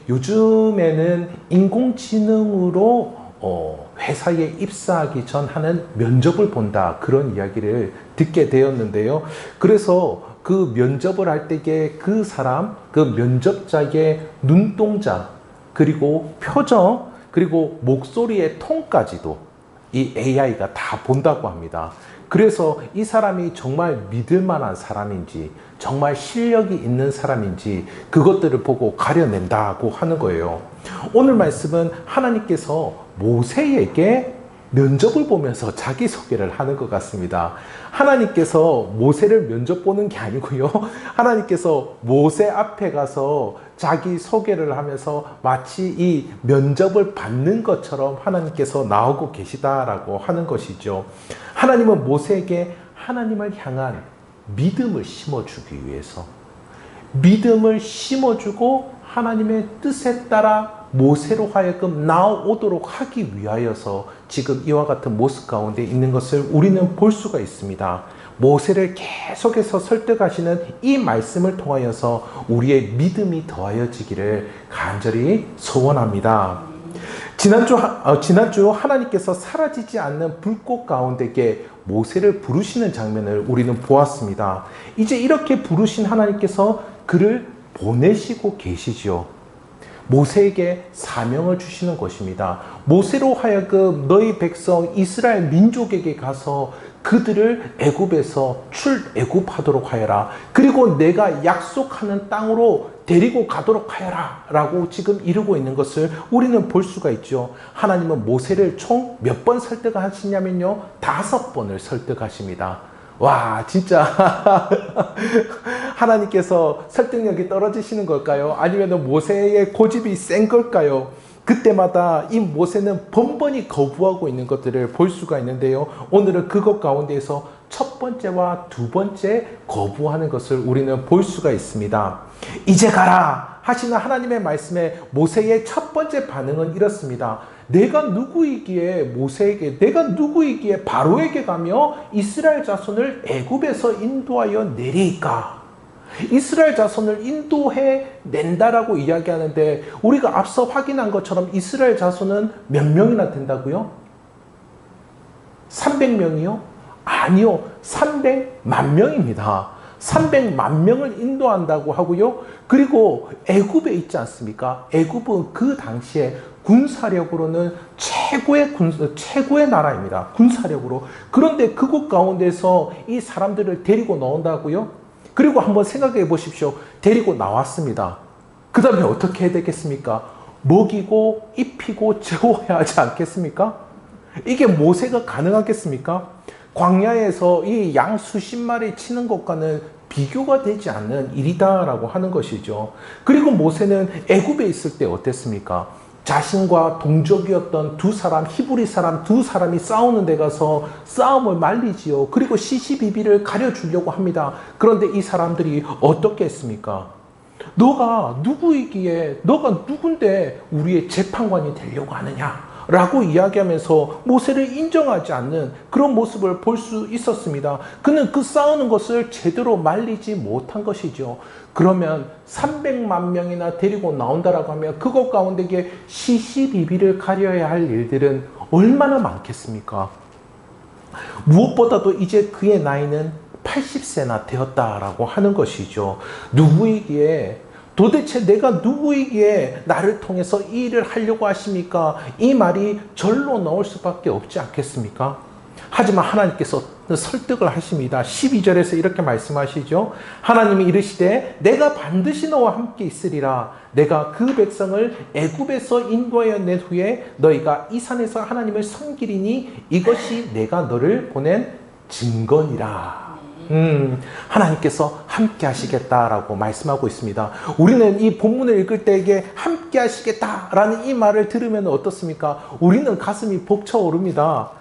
요즘에는 인공지능으로 회사에 입사하기 전 하는 면접을 본다, 그런 이야기를 듣게 되었는데요. 그래서 그 면접을 할 때에 그 사람, 그 면접자의 눈동자, 그리고 표정, 그리고 목소리의 톤까지도 이 AI가 다 본다고 합니다. 그래서 이 사람이 정말 믿을 만한 사람인지, 정말 실력이 있는 사람인지 그것들을 보고 가려낸다고 하는 거예요. 오늘 말씀은 하나님께서 모세에게 면접을 보면서 자기소개를 하는 것 같습니다. 하나님께서 모세를 면접 보는 게 아니고요. 하나님께서 모세 앞에 가서 자기소개를 하면서 마치 이 면접을 받는 것처럼 하나님께서 나오고 계시다라고 하는 것이죠. 하나님은 모세에게 하나님을 향한 믿음을 심어주기 위해서, 믿음을 심어주고 하나님의 뜻에 따라 모세로 하여금 나오도록 하기 위하여서 지금 이와 같은 모습 가운데 있는 것을 우리는 볼 수가 있습니다. 모세를 계속해서 설득하시는 이 말씀을 통하여서 우리의 믿음이 더하여지기를 간절히 소원합니다. 지난주 하나님께서 사라지지 않는 불꽃 가운데에 모세를 부르시는 장면을 우리는 보았습니다. 이제 이렇게 부르신 하나님께서 그를 보내시고 계시죠. 모세에게 사명을 주시는 것입니다. 모세로 하여금 너희 백성 이스라엘 민족에게 가서 그들을 애굽에서 출애굽하도록 하여라. 그리고 내가 약속하는 땅으로 데리고 가도록 하여라 라고 지금 이루고 있는 것을 우리는 볼 수가 있죠. 하나님은 모세를 총 몇 번 설득하시냐면요, 5번을 설득하십니다. 와, 진짜 하나님께서 설득력이 떨어지시는 걸까요? 아니면 모세의 고집이 센 걸까요? 그때마다 이 모세는 번번이 거부하고 있는 것들을 볼 수가 있는데요. 오늘은 그것 가운데에서 첫 번째와 두 번째 거부하는 것을 우리는 볼 수가 있습니다. 이제 가라 하시는 하나님의 말씀에 모세의 첫 번째 반응은 이렇습니다. 내가 누구이기에 모세에게, 내가 누구이기에 바로에게 가며 이스라엘 자손을 애굽에서 인도하여 내리까? 이스라엘 자손을 인도해 낸다라고 이야기하는데, 우리가 앞서 확인한 것처럼 이스라엘 자손은 몇 명이나 된다고요? 300명이요? 아니요, 300만 명입니다. 300만 명을 인도한다고 하고요. 그리고 애굽에 있지 않습니까? 애굽은 그 당시에 군사력으로는 최고의 나라입니다. 군사력으로. 그런데 그곳 가운데서 이 사람들을 데리고 나온다고요? 그리고 한번 생각해 보십시오. 데리고 나왔습니다. 그 다음에 어떻게 해야 되겠습니까? 먹이고 입히고 재워야 하지 않겠습니까? 이게 모세가 가능하겠습니까? 광야에서 이 양 수십 마리 치는 것과는 비교가 되지 않는 일이다라고 하는 것이죠. 그리고 모세는 애굽에 있을 때 어땠습니까? 자신과 동족이었던 두 사람, 히브리 사람 두 사람이 싸우는 데 가서 싸움을 말리지요. 그리고 시시비비를 가려주려고 합니다. 그런데 이 사람들이 어떻게 했습니까? 너가 누구이기에, 너가 누군데 우리의 재판관이 되려고 하느냐? 라고 이야기하면서 모세를 인정하지 않는 그런 모습을 볼 수 있었습니다. 그는 그 싸우는 것을 제대로 말리지 못한 것이죠. 그러면 300만 명이나 데리고 나온다라고 하면 그것 가운데 시시비비를 가려야 할 일들은 얼마나 많겠습니까? 무엇보다도 이제 그의 나이는 80세나 되었다라고 하는 것이죠. 누구이기에, 도대체 내가 누구이기에 나를 통해서 이 일을 하려고 하십니까? 이 말이 절로 나올 수밖에 없지 않겠습니까? 하지만 하나님께서 설득을 하십니다. 12절에서 이렇게 말씀하시죠. 하나님이 이르시되 내가 반드시 너와 함께 있으리라. 내가 그 백성을 애굽에서 인도하여 낸 후에 너희가 이 산에서 하나님을 섬기리니 이것이 내가 너를 보낸 증거니라. 하나님께서 함께 하시겠다라고 말씀하고 있습니다. 우리는 이 본문을 읽을 때에 함께 하시겠다라는 이 말을 들으면 어떻습니까? 우리는 가슴이 벅차오릅니다.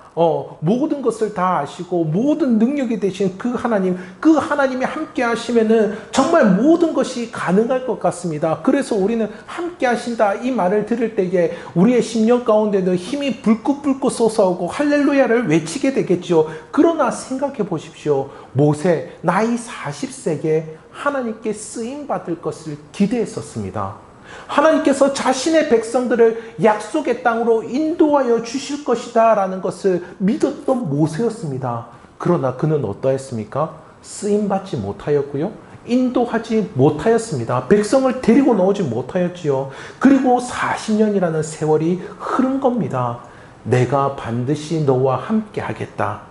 모든 것을 다 아시고 모든 능력이 되신 그 하나님이 함께 하시면은 정말 모든 것이 가능할 것 같습니다. 그래서 우리는 함께 하신다 이 말을 들을 때에 우리의 심령 가운데는 힘이 불긋불긋 솟아오고 할렐루야를 외치게 되겠죠. 그러나 생각해 보십시오. 모세 나이 40세에 하나님께 쓰임 받을 것을 기대했었습니다. 하나님께서 자신의 백성들을 약속의 땅으로 인도하여 주실 것이다 라는 것을 믿었던 모세였습니다. 그러나 그는 어떠했습니까? 쓰임받지 못하였고요. 인도하지 못하였습니다. 백성을 데리고 나오지 못하였지요. 그리고 40년이라는 세월이 흐른 겁니다. 내가 반드시 너와 함께 하겠다.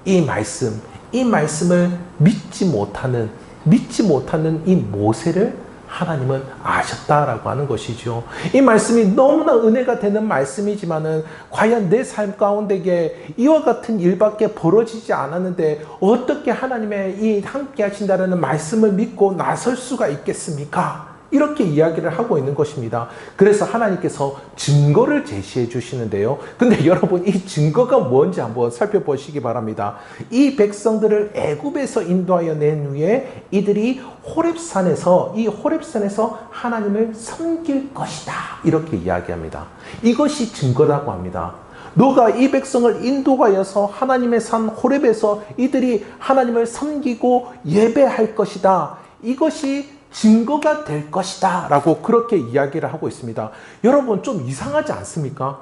이 말씀을 믿지 못하는 이 모세를 하나님은 아셨다라고 하는 것이죠. 이 말씀이 너무나 은혜가 되는 말씀이지만은 과연 내 삶 가운데에 이와 같은 일밖에 벌어지지 않았는데 어떻게 하나님의 이 함께 하신다라는 말씀을 믿고 나설 수가 있겠습니까? 이렇게 이야기를 하고 있는 것입니다. 그래서 하나님께서 증거를 제시해 주시는데요. 근데 여러분, 이 증거가 뭔지 한번 살펴보시기 바랍니다. 이 백성들을 애굽에서 인도하여 낸 후에 이들이 호렙산에서 하나님을 섬길 것이다. 이렇게 이야기합니다. 이것이 증거라고 합니다. 너가 이 백성을 인도하여서 하나님의 산 호렙에서 이들이 하나님을 섬기고 예배할 것이다. 이것이 증거가 될 것이다 라고 그렇게 이야기를 하고 있습니다. 여러분, 좀 이상하지 않습니까?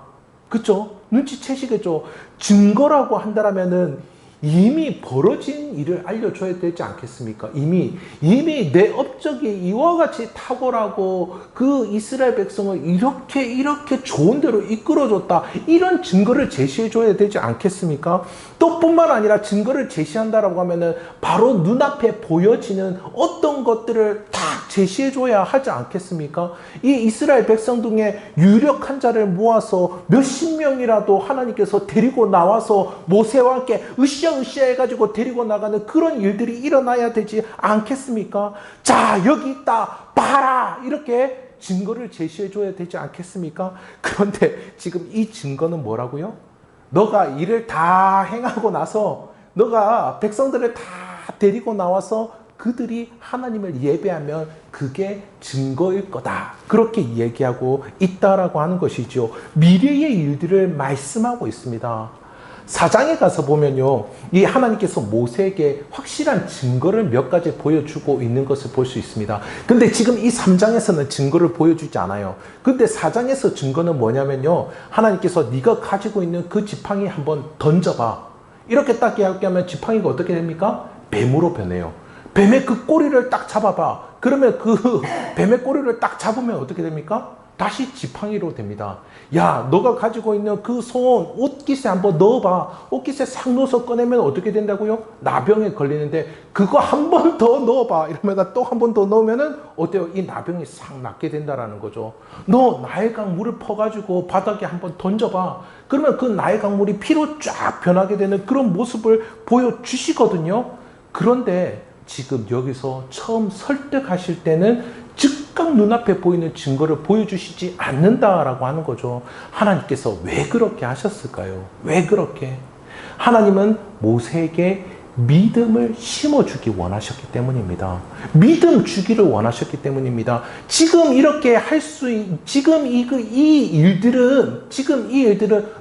그렇죠? 눈치채시겠죠? 증거라고 한다면은 이미 벌어진 일을 알려줘야 되지 않겠습니까? 이미 내 업적이 이와 같이 탁월하고 그 이스라엘 백성을 이렇게 좋은 데로 이끌어줬다. 이런 증거를 제시해줘야 되지 않겠습니까? 또 뿐만 아니라 증거를 제시한다라고 하면은 바로 눈앞에 보여지는 어떤 것들을 다 제시해줘야 하지 않겠습니까? 이 이스라엘 백성 중에 유력한 자를 모아서 몇십 명이라도 하나님께서 데리고 나와서 모세와 함께 으쌰 해가지고 데리고 나가는 그런 일들이 일어나야 되지 않겠습니까? 자, 여기 있다, 봐라, 이렇게 증거를 제시해줘야 되지 않겠습니까? 그런데 지금 이 증거는 뭐라고요? 너가 일을 다 행하고 나서 너가 백성들을 다 데리고 나와서 그들이 하나님을 예배하면 그게 증거일 거다. 그렇게 얘기하고 있다라고 하는 것이죠. 미래의 일들을 말씀하고 있습니다. 4장에 가서 보면요, 이 하나님께서 모세에게 확실한 증거를 몇 가지 보여주고 있는 것을 볼 수 있습니다. 근데 지금 이 3장에서는 증거를 보여주지 않아요. 근데 4장에서 증거는 뭐냐면요, 하나님께서 네가 가지고 있는 그 지팡이 한번 던져봐. 이렇게 딱 이야기하면 지팡이가 어떻게 됩니까? 뱀으로 변해요. 뱀의 그 꼬리를 딱 잡아봐. 그러면 그 뱀의 꼬리를 딱 잡으면 어떻게 됩니까? 다시 지팡이로 됩니다. 야, 너가 가지고 있는 그 손 옷깃에 한번 넣어봐. 옷깃에 싹 넣어서 꺼내면 어떻게 된다고요? 나병에 걸리는데 그거 한 번 더 넣어봐. 이러면 또 한 번 더 넣으면은 어때요? 이 나병이 싹 낫게 된다라는 거죠. 너 나일강 물을 퍼가지고 바닥에 한번 던져봐. 그러면 그 나일강 물이 피로 쫙 변하게 되는 그런 모습을 보여주시거든요. 그런데 지금 여기서 처음 설득하실 때는 즉각 눈앞에 보이는 증거를 보여주시지 않는다라고 하는 거죠. 하나님께서 왜 그렇게 하셨을까요? 왜 그렇게? 하나님은 모세에게 믿음을 심어주기 원하셨기 때문입니다. 믿음 주기를 원하셨기 때문입니다. 지금 이렇게 지금 이 일들은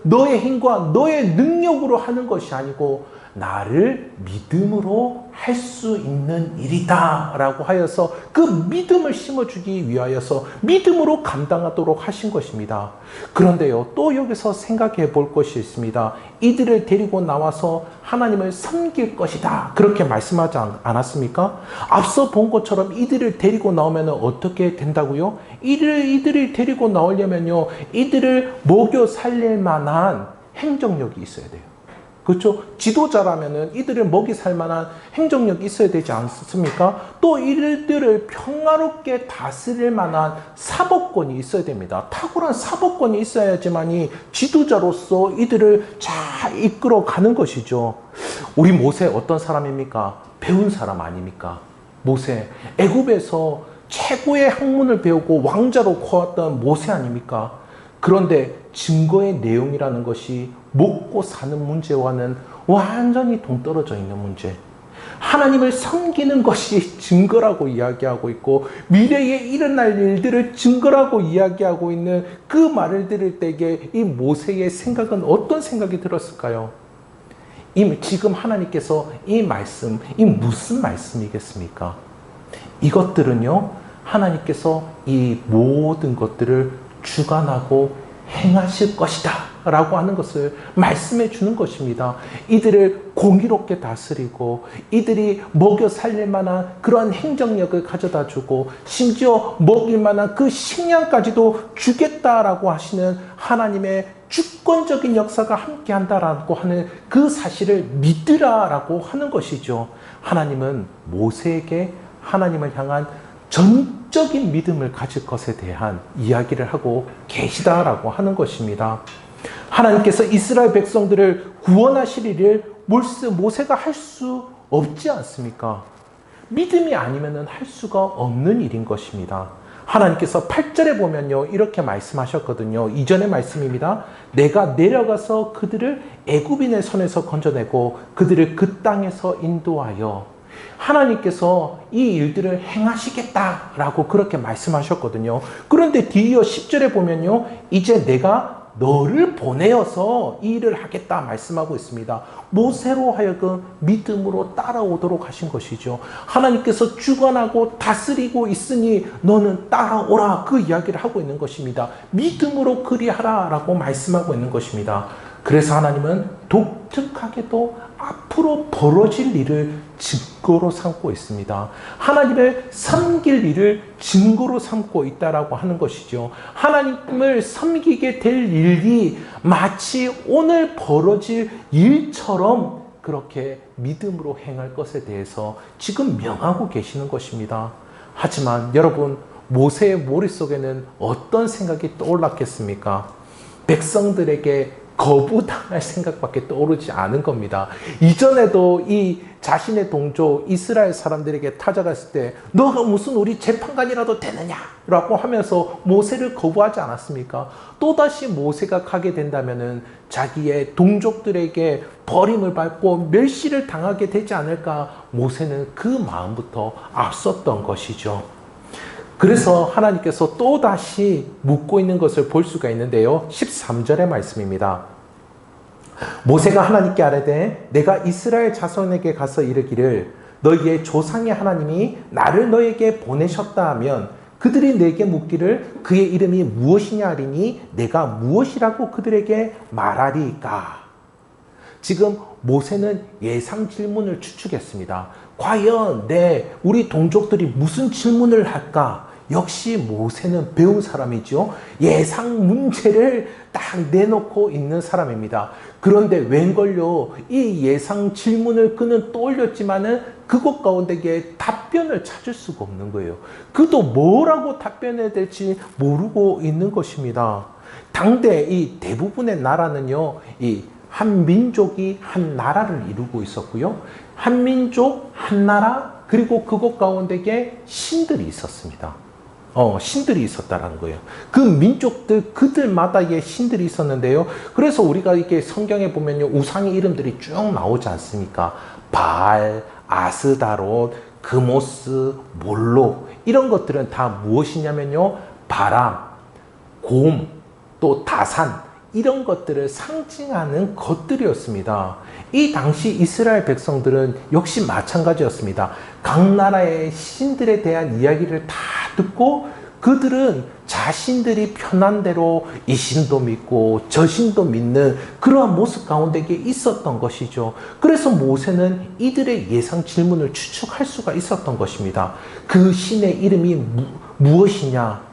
너의 힘과 너의 능력으로 하는 것이 아니고 나를 믿음으로 할 수 있는 일이다 라고 하여서 그 믿음을 심어주기 위하여서 믿음으로 감당하도록 하신 것입니다. 그런데요, 또 여기서 생각해 볼 것이 있습니다. 이들을 데리고 나와서 하나님을 섬길 것이다, 그렇게 말씀하지 않았습니까? 앞서 본 것처럼 이들을 데리고 나오면 어떻게 된다고요? 이들을 데리고 나오려면요, 이들을 먹여 살릴 만한 행정력이 있어야 돼요. 그렇죠? 지도자라면은 이들을 먹이 살 만한 행정력이 있어야 되지 않습니까? 또 이들을 평화롭게 다스릴 만한 사법권이 있어야 됩니다. 탁월한 사법권이 있어야지만이 지도자로서 이들을 잘 이끌어 가는 것이죠. 우리 모세 어떤 사람입니까? 배운 사람 아닙니까? 모세, 애굽에서 최고의 학문을 배우고 왕자로 커왔던 모세 아닙니까? 그런데 증거의 내용이라는 것이 먹고 사는 문제와는 완전히 동떨어져 있는 문제. 하나님을 섬기는 것이 증거라고 이야기하고 있고 미래에 일어날 일들을 증거라고 이야기하고 있는 그 말을 들을 때에 이 모세의 생각은 어떤 생각이 들었을까요? 지금 하나님께서 이 말씀, 이 무슨 말씀이겠습니까? 이것들은요, 하나님께서 이 모든 것들을 주관하고 행하실 것이다 라고 하는 것을 말씀해 주는 것입니다. 이들을 공의롭게 다스리고 이들이 먹여 살릴 만한 그러한 행정력을 가져다 주고 심지어 먹일 만한 그 식량까지도 주겠다라고 하시는 하나님의 주권적인 역사가 함께한다라고 하는 그 사실을 믿으라라고 하는 것이죠. 하나님은 모세에게 하나님을 향한 전적인 믿음을 가질 것에 대한 이야기를 하고 계시다라고 하는 것입니다. 하나님께서 이스라엘 백성들을 구원하실 일을 모세가 할 수 없지 않습니까? 믿음이 아니면 할 수가 없는 일인 것입니다. 하나님께서 8절에 보면요, 이렇게 말씀하셨거든요. 이전의 말씀입니다. 내가 내려가서 그들을 애굽인의 손에서 건져내고 그들을 그 땅에서 인도하여. 하나님께서 이 일들을 행하시겠다라고 그렇게 말씀하셨거든요. 그런데 뒤이어 10절에 보면요, 이제 내가 너를 보내어서 이 일을 하겠다 말씀하고 있습니다. 모세로 하여금 믿음으로 따라오도록 하신 것이죠. 하나님께서 주관하고 다스리고 있으니 너는 따라오라, 그 이야기를 하고 있는 것입니다. 믿음으로 그리하라 라고 말씀하고 있는 것입니다. 그래서 하나님은 독특하게도 앞으로 벌어질 일을 증거로 삼고 있습니다. 하나님을 섬길 일을 증거로 삼고 있다라고 하는 것이죠. 하나님을 섬기게 될 일이 마치 오늘 벌어질 일처럼 그렇게 믿음으로 행할 것에 대해서 지금 명하고 계시는 것입니다. 하지만 여러분, 모세의 머릿속에는 어떤 생각이 떠올랐겠습니까? 백성들에게 거부당할 생각밖에 떠오르지 않은 겁니다. 이전에도 이 자신의 동족 이스라엘 사람들에게 찾아갔을 때 너가 무슨 우리 재판관이라도 되느냐라고 하면서 모세를 거부하지 않았습니까? 또다시 모세가 가게 된다면은 자기의 동족들에게 버림을 받고 멸시를 당하게 되지 않을까, 모세는 그 마음부터 앞섰던 것이죠. 그래서 하나님께서 또다시 묻고 있는 것을 볼 수가 있는데요. 13절의 말씀입니다. 모세가 하나님께 아뢰되 내가 이스라엘 자손에게 가서 이르기를 너희의 조상의 하나님이 나를 너에게 보내셨다 하면 그들이 내게 묻기를 그의 이름이 무엇이냐 하리니 내가 무엇이라고 그들에게 말하리까. 지금 모세는 예상 질문을 추측했습니다. 과연 우리 동족들이 무슨 질문을 할까? 역시 모세는 배운 사람이죠. 예상 문제를 딱 내놓고 있는 사람입니다. 그런데 웬걸요, 이 예상 질문을 그는 떠올렸지만은 그것 가운데에 답변을 찾을 수가 없는 거예요. 그도 뭐라고 답변해야 될지 모르고 있는 것입니다. 당대 이 대부분의 나라는요, 이 한 민족이 한 나라를 이루고 있었고요. 한 민족, 한 나라, 그리고 그것 가운데에 신들이 있었습니다. 신들이 있었다라는 거예요. 그 민족들, 그들마다의 신들이 있었는데요. 그래서 우리가 이렇게 성경에 보면요, 우상의 이름들이 쭉 나오지 않습니까? 바알, 아스다롯, 그모스, 몰록, 이런 것들은 다 무엇이냐면요, 바람, 곰, 또 다산, 이런 것들을 상징하는 것들이었습니다. 이 당시 이스라엘 백성들은 역시 마찬가지였습니다. 각 나라의 신들에 대한 이야기를 다 듣고 그들은 자신들이 편한 대로 이 신도 믿고 저 신도 믿는 그러한 모습 가운데 있었던 것이죠. 그래서 모세는 이들의 예상 질문을 추측할 수가 있었던 것입니다. 그 신의 이름이 무엇이냐?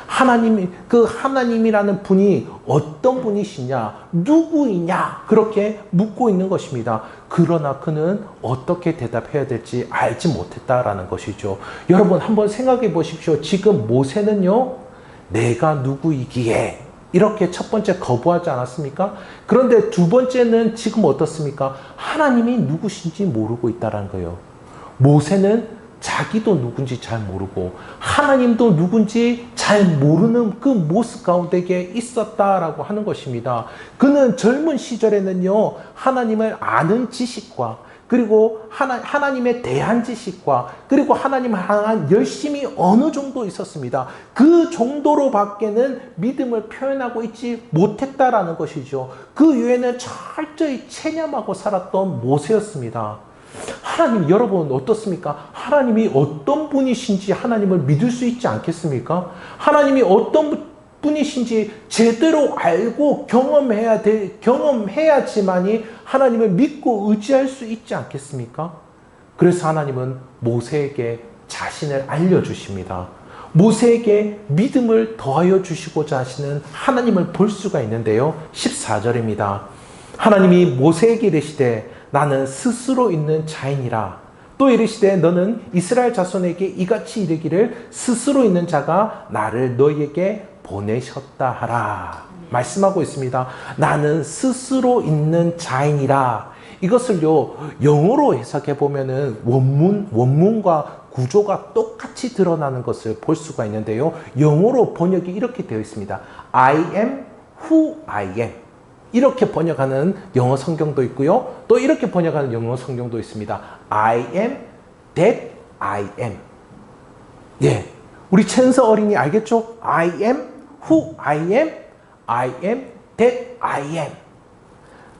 하나님이라는 분이 어떤 분이시냐, 누구이냐, 그렇게 묻고 있는 것입니다. 그러나 그는 어떻게 대답해야 될지 알지 못했다라는 것이죠. 여러분, 한번 생각해 보십시오. 지금 모세는요, 내가 누구이기에 이렇게 첫 번째 거부하지 않았습니까? 그런데 두 번째는 지금 어떻습니까? 하나님이 누구신지 모르고 있다는 거예요. 모세는 자기도 누군지 잘 모르고 하나님도 누군지 잘 모르는 그 모습 가운데 있었다라고 하는 것입니다. 그는 젊은 시절에는요, 하나님을 아는 지식과 그리고 하나님에 대한 지식과 그리고 하나님을 향한 열심이 어느 정도 있었습니다. 그 정도로 밖에는 믿음을 표현하고 있지 못했다라는 것이죠. 그 외에는 철저히 체념하고 살았던 모세였습니다. 하나님, 여러분 어떻습니까? 하나님이 어떤 분이신지 하나님을 믿을 수 있지 않겠습니까? 하나님이 어떤 분이신지 제대로 알고 경험해야지만이 하나님을 믿고 의지할 수 있지 않겠습니까? 그래서 하나님은 모세에게 자신을 알려주십니다. 모세에게 믿음을 더하여 주시고자 하시는 하나님을 볼 수가 있는데요. 14절입니다. 하나님이 모세에게 이르시되 나는 스스로 있는 자이니라. 또 이르시되 너는 이스라엘 자손에게 이같이 이르기를 스스로 있는 자가 나를 너희에게 보내셨다 하라. 말씀하고 있습니다. 나는 스스로 있는 자이니라. 이것을요, 영어로 해석해 보면은 원문과 구조가 똑같이 드러나는 것을 볼 수가 있는데요. 영어로 번역이 이렇게 되어 있습니다. I am who I am. 이렇게 번역하는 영어 성경도 있고요. 또 이렇게 번역하는 영어 성경도 있습니다. I am that I am. 예, 우리 첸서 어린이 알겠죠? I am who I am. I am that I am.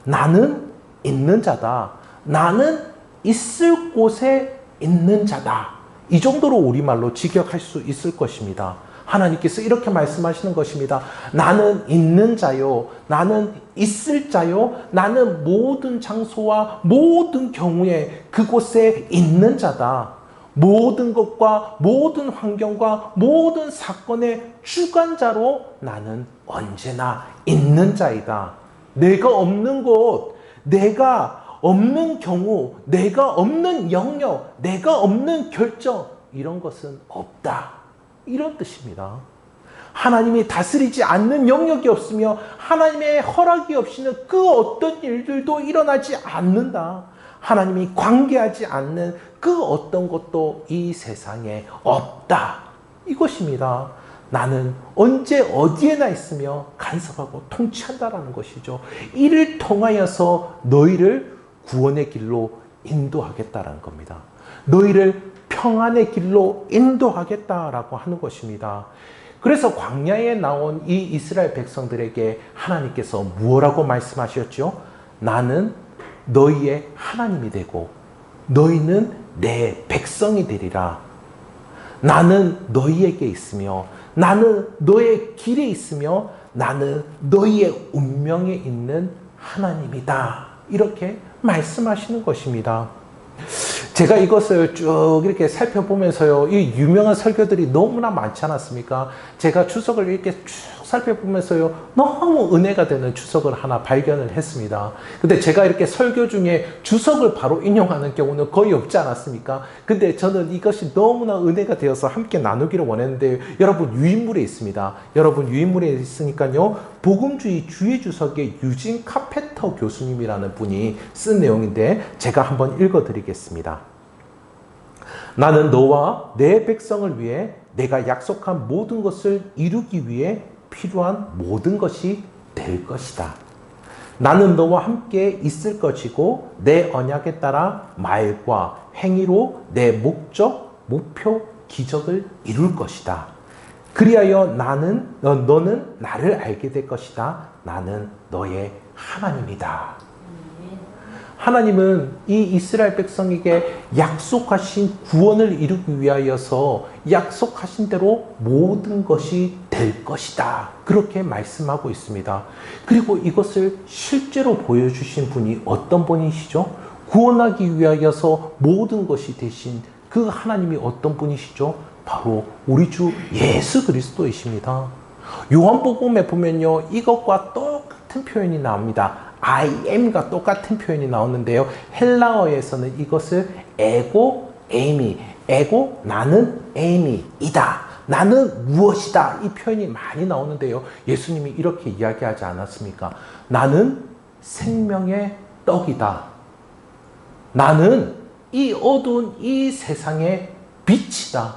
나는 있는 자다. 나는 있을 곳에 있는 자다. 이 정도로 우리말로 직역할 수 있을 것입니다. 하나님께서 이렇게 말씀하시는 것입니다. 나는 있는 자요. 나는 있을 자요. 나는 모든 장소와 모든 경우에 그곳에 있는 자다. 모든 것과 모든 환경과 모든 사건의 주관자로 나는 언제나 있는 자이다. 내가 없는 곳, 내가 없는 경우, 내가 없는 영역, 내가 없는 결정, 이런 것은 없다. 이런 뜻입니다. 하나님이 다스리지 않는 영역이 없으며 하나님의 허락이 없이는 그 어떤 일들도 일어나지 않는다. 하나님이 관계하지 않는 그 어떤 것도 이 세상에 없다. 이것입니다. 나는 언제 어디에나 있으며 간섭하고 통치한다라는 것이죠. 이를 통하여서 너희를 구원의 길로 인도하겠다라는 겁니다. 너희를 평안의 길로 인도하겠다라고 하는 것입니다. 그래서 광야에 나온 이 이스라엘 백성들에게 하나님께서 무엇라고 말씀하셨죠? 나는 너희의 하나님이 되고 너희는 내 백성이 되리라. 나는 너희에게 있으며 나는 너의 길에 있으며 나는 너희의 운명에 있는 하나님이다. 이렇게 말씀하시는 것입니다. 제가 이것을 쭉 이렇게 살펴보면서요, 이 유명한 설교들이 너무나 많지 않았습니까? 제가 주석을 이렇게 쭉 살펴보면서요, 너무 은혜가 되는 주석을 하나 발견을 했습니다. 근데 제가 이렇게 설교 중에 주석을 바로 인용하는 경우는 거의 없지 않았습니까? 근데 저는 이것이 너무나 은혜가 되어서 함께 나누기를 원했는데, 여러분 유인물에 있습니다. 여러분 유인물에 있으니까요, 복음주의 주의 주석의 유진 카페터 교수님이라는 분이 쓴 내용인데 제가 한번 읽어드리겠습니다. 나는 너와 내 백성을 위해 내가 약속한 모든 것을 이루기 위해 필요한 모든 것이 될 것이다. 나는 너와 함께 있을 것이고 내 언약에 따라 말과 행위로 내 목적, 목표, 기적을 이룰 것이다. 그리하여 너는 나를 알게 될 것이다. 나는 너의 하나님이다. 하나님은 이 이스라엘 백성에게 약속하신 구원을 이루기 위하여서 약속하신 대로 모든 것이 될 것이다. 그렇게 말씀하고 있습니다. 그리고 이것을 실제로 보여주신 분이 어떤 분이시죠? 구원하기 위하여서 모든 것이 되신 그 하나님이 어떤 분이시죠? 바로 우리 주 예수 그리스도이십니다. 요한복음에 보면요, 이것과 똑같은 표현이 나옵니다. I am과 똑같은 표현이 나오는데요. 헬라어에서는 이것을 에고 에이미, 에고 나는 에이미이다. 나는 무엇이다. 이 표현이 많이 나오는데요. 예수님이 이렇게 이야기하지 않았습니까? 나는 생명의 떡이다. 나는 이 어두운 이 세상의 빛이다.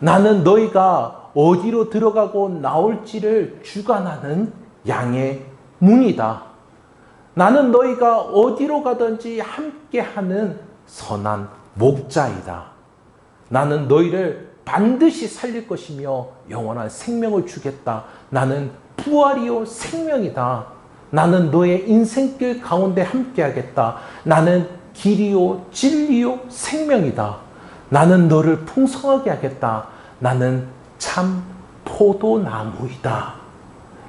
나는 너희가 어디로 들어가고 나올지를 주관하는 양의 문이다. 나는 너희가 어디로 가든지 함께하는 선한 목자이다. 나는 너희를 반드시 살릴 것이며 영원한 생명을 주겠다. 나는 부활이요 생명이다. 나는 너의 인생길 가운데 함께하겠다. 나는 길이요 진리요 생명이다. 나는 너를 풍성하게 하겠다. 나는 참 포도나무이다.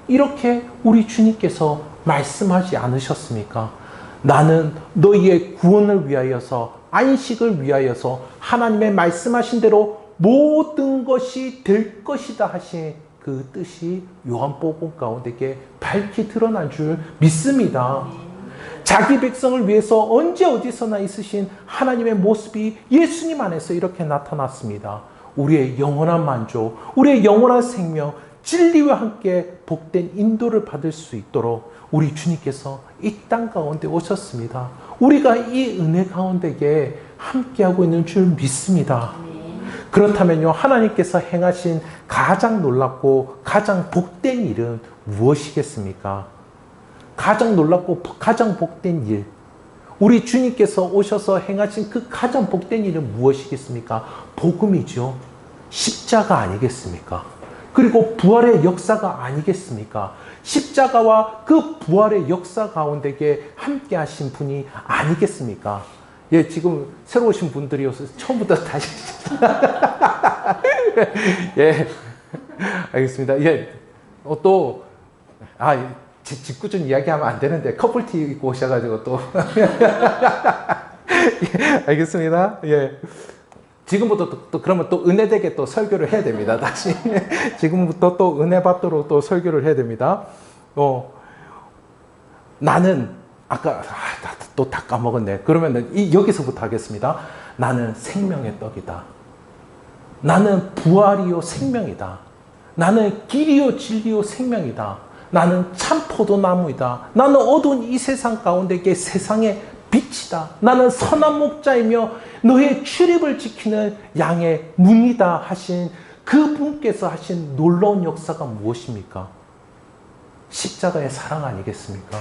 이렇게 우리 주님께서 말씀하지 않으셨습니까? 나는 너희의 구원을 위하여서, 안식을 위하여서 하나님의 말씀하신 대로 모든 것이 될 것이다 하신 그 뜻이 요한복음 가운데 밝히 드러난 줄 믿습니다. 자기 백성을 위해서 언제 어디서나 있으신 하나님의 모습이 예수님 안에서 이렇게 나타났습니다. 우리의 영원한 만족, 우리의 영원한 생명, 진리와 함께 복된 인도를 받을 수 있도록 우리 주님께서 이 땅 가운데 오셨습니다. 우리가 이 은혜 가운데에 함께하고 있는 줄 믿습니다. 그렇다면요, 하나님께서 행하신 가장 놀랍고 가장 복된 일은 무엇이겠습니까? 가장 놀랍고 가장 복된 일, 우리 주님께서 오셔서 행하신 그 가장 복된 일은 무엇이겠습니까? 복음이죠. 십자가 아니겠습니까? 그리고 부활의 역사가 아니겠습니까? 십자가와 그 부활의 역사 가운데에 함께 하신 분이 아니겠습니까? 예, 지금 새로 오신 분들이 오셔서 처음부터 다시 예, 알겠습니다. 예, 짓궂은 이야기하면 안 되는데 커플티 입고 오셔가지고 또 예, 알겠습니다. 예. 지금부터 또 그러면 또 은혜되게 또 설교를 해야 됩니다. 다시 지금부터 또 은혜 받도록 또 설교를 해야 됩니다. 나는 아까 또 다 까먹었네. 그러면 여기서부터 하겠습니다. 나는 생명의 떡이다. 나는 부활이요 생명이다. 나는 길이요 진리요 생명이다. 나는 참 포도나무이다. 나는 어두운 이 세상 가운데 세상의 빛이다. 나는 선한 목자이며 너의 출입을 지키는 양의 문이다 하신 그분께서 하신 놀라운 역사가 무엇입니까? 십자가의 사랑 아니겠습니까?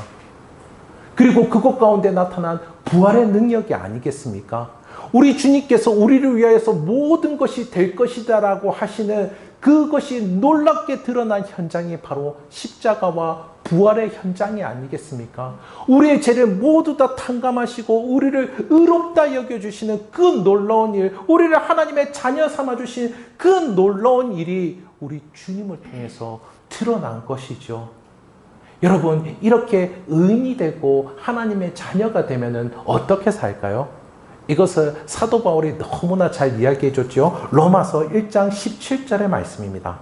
그리고 그것 가운데 나타난 부활의 능력이 아니겠습니까? 우리 주님께서 우리를 위하여서 모든 것이 될 것이다 라고 하시는 그것이 놀랍게 드러난 현장이 바로 십자가와 부활의 현장이 아니겠습니까? 우리의 죄를 모두 다 탕감하시고 우리를 의롭다 여겨주시는 그 놀라운 일, 우리를 하나님의 자녀 삼아주신 그 놀라운 일이 우리 주님을 통해서 드러난 것이죠. 여러분, 이렇게 의인이 되고 하나님의 자녀가 되면은 어떻게 살까요? 이것을 사도 바울이 너무나 잘 이야기해 줬죠. 로마서 1장 17절의 말씀입니다.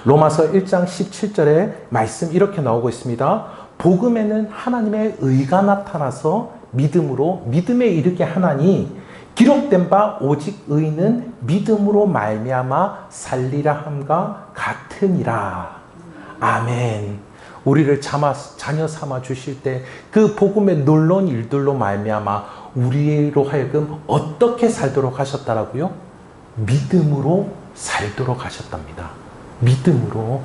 로마서 1장 17절의 말씀 이렇게 나오고 있습니다. 복음에는 하나님의 의가 나타나서 믿음으로 믿음에 이르게 하나니 기록된 바 오직 의인은 믿음으로 말미암아 살리라 함과 같으니라. 아멘. 우리를 자녀 삼아 주실 때 그 복음의 놀라운 일들로 말미암아 우리로 하여금 어떻게 살도록 하셨다라고요? 믿음으로 살도록 하셨답니다. 믿음으로.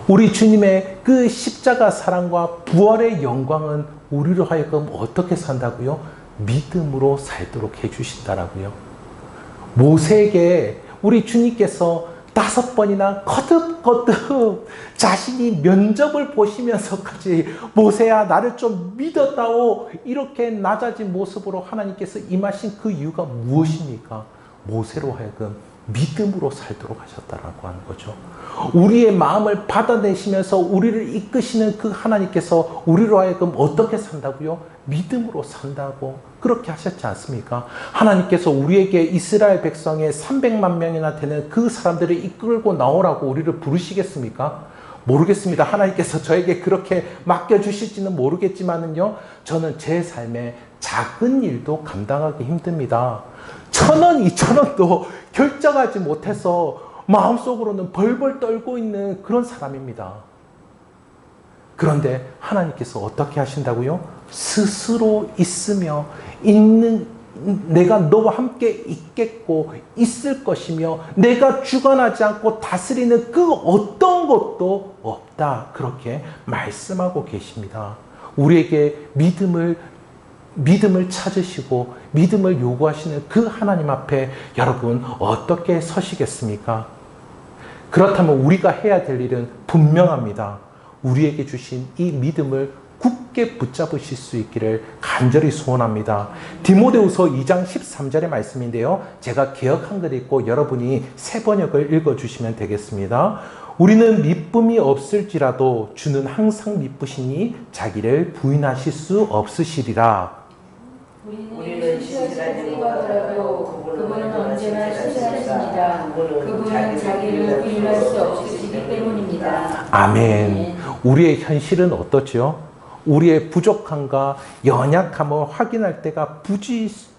우리 주님의 그 십자가 사랑과 부활의 영광은 우리로 하여금 어떻게 산다고요? 믿음으로 살도록 해주신다라고요. 모세에게 우리 주님께서 5번이나 거듭거듭 자신이 면접을 보시면서까지 모세야 나를 좀 믿었다오 이렇게 낮아진 모습으로 하나님께서 임하신 그 이유가 무엇입니까? 모세로 하여금 믿음으로 살도록 하셨다라고 하는 거죠. 우리의 마음을 받아내시면서 우리를 이끄시는 그 하나님께서 우리로 하여금 어떻게 산다고요? 믿음으로 산다고 그렇게 하셨지 않습니까? 하나님께서 우리에게 이스라엘 백성의 300만 명이나 되는 그 사람들을 이끌고 나오라고 우리를 부르시겠습니까? 모르겠습니다. 하나님께서 저에게 그렇게 맡겨주실지는 모르겠지만은요, 저는 제 삶에 작은 일도 감당하기 힘듭니다. 1,000원, 2,000원도 결정하지 못해서 마음속으로는 벌벌 떨고 있는 그런 사람입니다. 그런데 하나님께서 어떻게 하신다고요? 스스로 있으며 내가 너와 함께 있겠고 있을 것이며 내가 주관하지 않고 다스리는 그 어떤 것도 없다. 그렇게 말씀하고 계십니다. 우리에게 믿음을 찾으시고 믿음을 요구하시는 그 하나님 앞에 여러분 어떻게 서시겠습니까? 그렇다면 우리가 해야 될 일은 분명합니다. 우리에게 주신 이 믿음을 굳게 붙잡으실 수 있기를 간절히 소원합니다. 디모데후서 2장 13절의 말씀인데요. 제가 개역한 글 읽고 여러분이 새 번역을 읽어주시면 되겠습니다. 우리는 미쁨이 없을지라도 주는 항상 미쁘시니 자기를 부인하실 수 없으시리라. 우리는 시시하지 하더라도 그분은 언제나 시시하십니다. 그분은 자기를 부인할 수 없으시기 때문입니다. 아멘. 우리의 현실은 어떻죠? 우리의 부족함과 연약함을 확인할 때가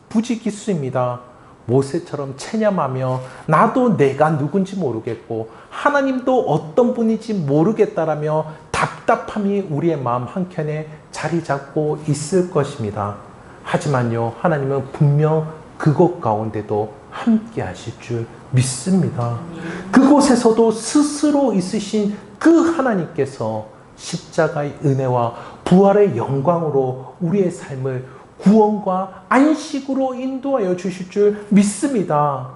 부지기수입니다. 모세처럼 체념하며 나도 내가 누군지 모르겠고 하나님도 어떤 분인지 모르겠다라며 답답함이 우리의 마음 한켠에 자리 잡고 있을 것입니다. 하지만요, 하나님은 분명 그곳 가운데도 함께 하실 줄 믿습니다. 그곳에서도 스스로 있으신 그 하나님께서 십자가의 은혜와 부활의 영광으로 우리의 삶을 구원과 안식으로 인도하여 주실 줄 믿습니다.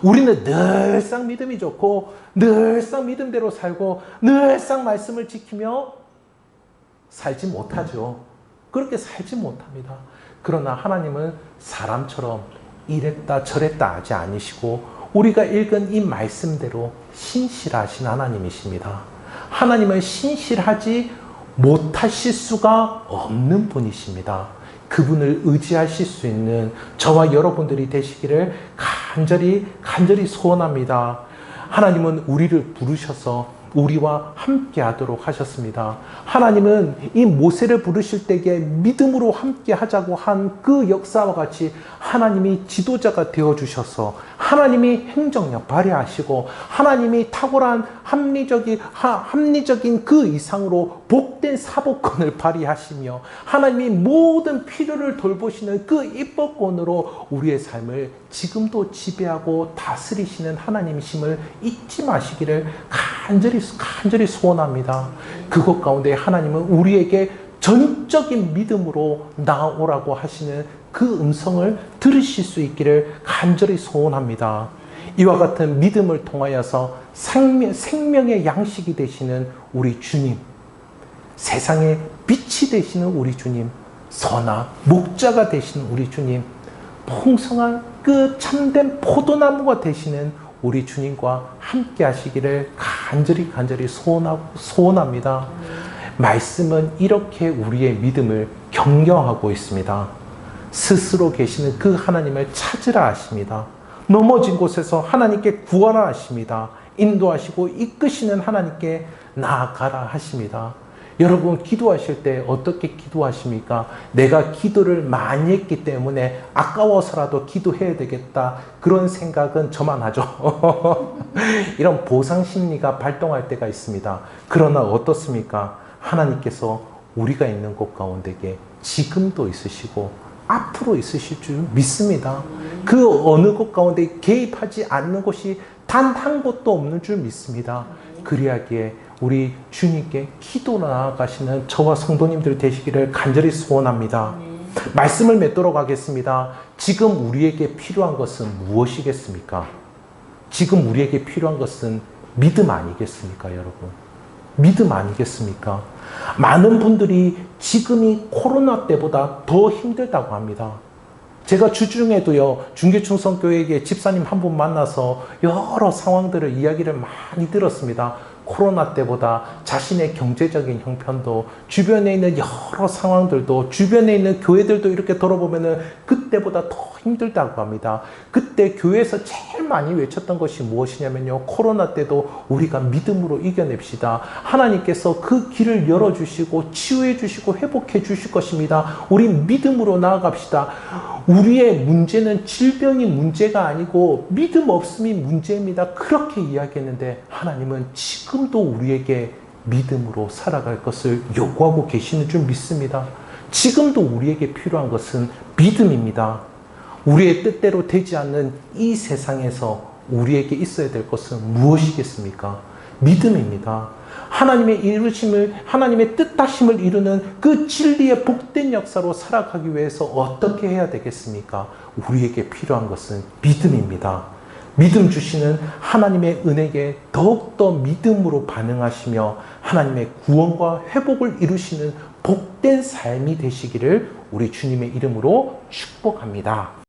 우리는 늘상 믿음이 좋고 늘상 믿음대로 살고 늘상 말씀을 지키며 살지 못하죠. 그렇게 살지 못합니다. 그러나 하나님은 사람처럼 이랬다 저랬다 하지 않으시고 우리가 읽은 이 말씀대로 신실하신 하나님이십니다. 하나님은 신실하지 못하실 수가 없는 분이십니다. 그분을 의지하실 수 있는 저와 여러분들이 되시기를 간절히 소원합니다. 하나님은 우리를 부르셔서 우리와 함께 하도록 하셨습니다. 하나님은 이 모세를 부르실 때에 믿음으로 함께 하자고 한 그 역사와 같이 하나님이 지도자가 되어주셔서 하나님이 행정력 발휘하시고 하나님이 탁월한 합리적인 그 이상으로 복된 사법권을 발휘하시며 하나님이 모든 필요를 돌보시는 그 입법권으로 우리의 삶을 지금도 지배하고 다스리시는 하나님이심을 잊지 마시기를 간절히 소원합니다. 그것 가운데 하나님은 우리에게 전적인 믿음으로 나아오라고 하시는 그 음성을 들으실 수 있기를 간절히 소원합니다. 이와 같은 믿음을 통하여서 생명의 양식이 되시는 우리 주님, 세상의 빛이 되시는 우리 주님, 선한 목자가 되시는 우리 주님, 풍성한 그 참된 포도나무가 되시는 우리 주님과 함께 하시기를 간절히 소원합니다. 말씀은 이렇게 우리의 믿음을 격려하고 있습니다. 스스로 계시는 그 하나님을 찾으라 하십니다. 넘어진 곳에서 하나님께 구하라 하십니다. 인도하시고 이끄시는 하나님께 나아가라 하십니다. 여러분 기도하실 때 어떻게 기도하십니까? 내가 기도를 많이 했기 때문에 아까워서라도 기도해야 되겠다, 그런 생각은 저만 하죠. 이런 보상 심리가 발동할 때가 있습니다. 그러나 어떻습니까? 하나님께서 우리가 있는 곳 가운데에 지금도 있으시고 앞으로 있으실 줄 믿습니다. 그 어느 곳 가운데 개입하지 않는 곳이 단 한 곳도 없는 줄 믿습니다. 그리하기에 우리 주님께 기도로 나아가시는 저와 성도님들 되시기를 간절히 소원합니다. 말씀을 맺도록 하겠습니다. 지금 우리에게 필요한 것은 무엇이겠습니까? 지금 우리에게 필요한 것은 믿음 아니겠습니까, 여러분? 믿음 아니겠습니까? 많은 분들이 지금이 코로나 때보다 더 힘들다고 합니다. 제가 주중에도요, 중계충성교회에 집사님 한 분 만나서 여러 상황들을 이야기를 많이 들었습니다. 코로나 때보다 자신의 경제적인 형편도, 주변에 있는 여러 상황들도, 주변에 있는 교회들도 이렇게 돌아보면은 그때보다 더 힘들다고 합니다. 그때 교회에서 제일 많이 외쳤던 것이 무엇이냐면요, 코로나 때도 우리가 믿음으로 이겨냅시다. 하나님께서 그 길을 열어주시고 치유해 주시고 회복해 주실 것입니다. 우리 믿음으로 나아갑시다. 우리의 문제는 질병이 문제가 아니고 믿음 없음이 문제입니다. 그렇게 이야기했는데 하나님은 지금도 우리에게 믿음으로 살아갈 것을 요구하고 계시는 줄 믿습니다. 지금도 우리에게 필요한 것은 믿음입니다. 우리의 뜻대로 되지 않는 이 세상에서 우리에게 있어야 될 것은 무엇이겠습니까? 믿음입니다. 하나님의 뜻하심을 이루는 그 진리의 복된 역사로 살아가기 위해서 어떻게 해야 되겠습니까? 우리에게 필요한 것은 믿음입니다. 믿음 주시는 하나님의 은혜에 더욱더 믿음으로 반응하시며 하나님의 구원과 회복을 이루시는 복된 삶이 되시기를 우리 주님의 이름으로 축복합니다.